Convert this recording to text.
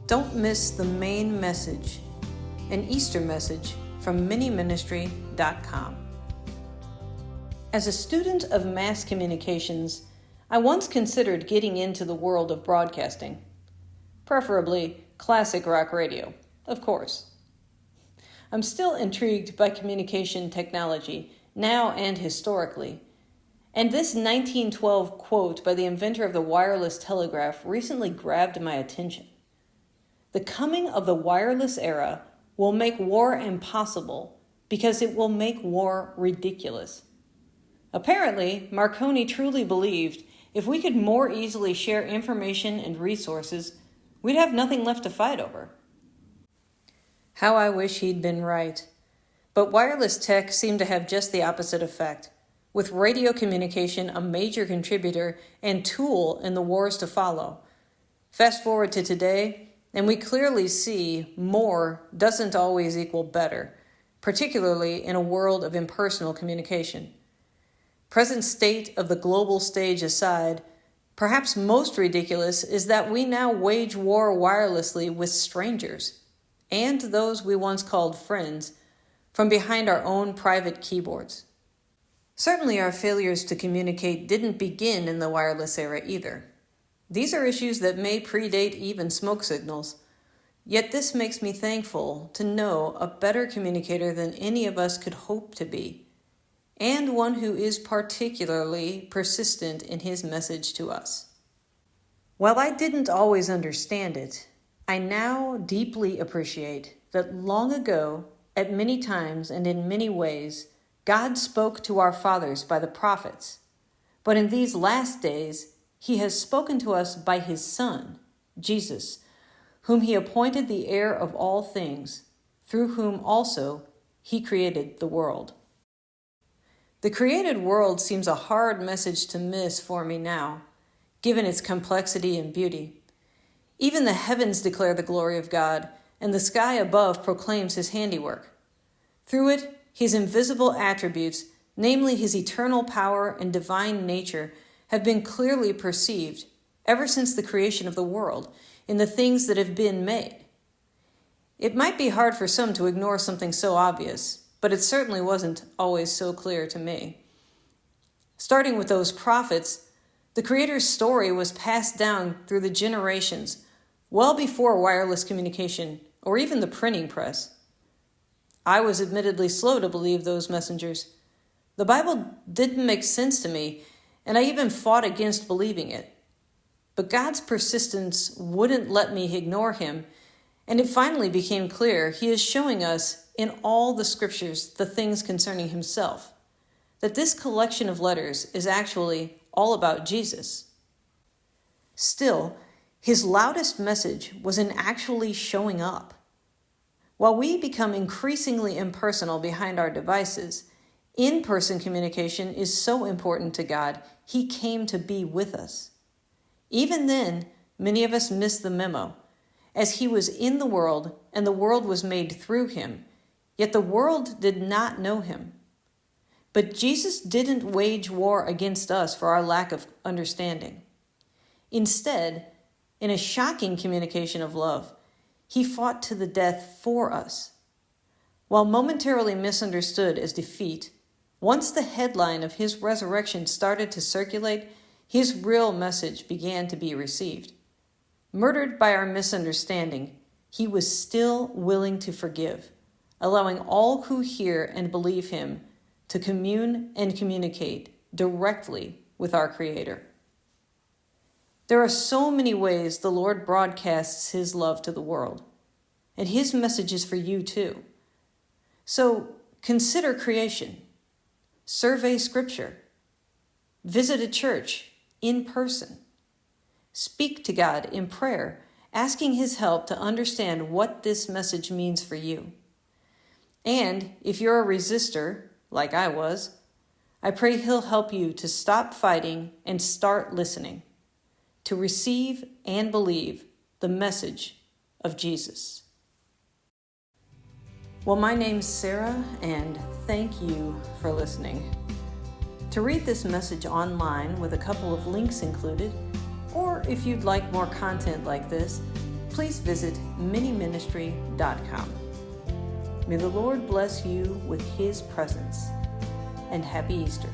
Don't miss the main message, an Easter message from miniministry.com. As a student of mass communications, I once considered getting into the world of broadcasting, preferably classic rock radio, of course. I'm still intrigued by communication technology, now and historically, and this 1912 quote by the inventor of the wireless telegraph recently grabbed my attention. The coming of the wireless era will make war impossible because it will make war ridiculous. Apparently, Marconi truly believed if we could more easily share information and resources, we'd have nothing left to fight over. How I wish he'd been right. But wireless tech seemed to have just the opposite effect, with radio communication a major contributor and tool in the wars to follow. Fast forward to today, and we clearly see more doesn't always equal better, particularly in a world of impersonal communication. Present state of the global stage aside, perhaps most ridiculous is that we now wage war wirelessly with strangers, and those we once called friends, from behind our own private keyboards. Certainly our failures to communicate didn't begin in the wireless era either. These are issues that may predate even smoke signals. Yet this makes me thankful to know a better communicator than any of us could hope to be, and one who is particularly persistent in his message to us. While I didn't always understand it, I now deeply appreciate that long ago, at many times and in many ways, God spoke to our fathers by the prophets. But in these last days, he has spoken to us by his Son, Jesus, whom he appointed the heir of all things, through whom also he created the world. The created world seems a hard message to miss for me now, given its complexity and beauty. Even the heavens declare the glory of God, and the sky above proclaims his handiwork. Through it, his invisible attributes, namely his eternal power and divine nature, have been clearly perceived ever since the creation of the world in the things that have been made. It might be hard for some to ignore something so obvious, but it certainly wasn't always so clear to me. Starting with those prophets, the Creator's story was passed down through the generations, well before wireless communication or even the printing press. I was admittedly slow to believe those messengers. The Bible didn't make sense to me, and I even fought against believing it. But God's persistence wouldn't let me ignore him, and it finally became clear he is showing us in all the scriptures the things concerning himself, that this collection of letters is actually all about Jesus. Still, his loudest message was in actually showing up. While we become increasingly impersonal behind our devices, in-person communication is so important to God, he came to be with us. Even then, many of us miss the memo, as he was in the world and the world was made through him, yet the world did not know him. But Jesus didn't wage war against us for our lack of understanding. Instead, in a shocking communication of love, he fought to the death for us. While momentarily misunderstood as defeat, once the headline of his resurrection started to circulate, his real message began to be received. Murdered by our misunderstanding, he was still willing to forgive, allowing all who hear and believe him to commune and communicate directly with our Creator. There are so many ways the Lord broadcasts his love to the world, and his message is for you too. So consider creation, survey scripture, visit a church in person, speak to God in prayer, asking his help to understand what this message means for you. And if you're a resistor, like I was, I pray he'll help you to stop fighting and start listening, to receive and believe the message of Jesus. Well, my name's Sarah, and thank you for listening. To read this message online with a couple of links included, or if you'd like more content like this, please visit miniministry.com. May the Lord bless you with His presence, and happy Easter.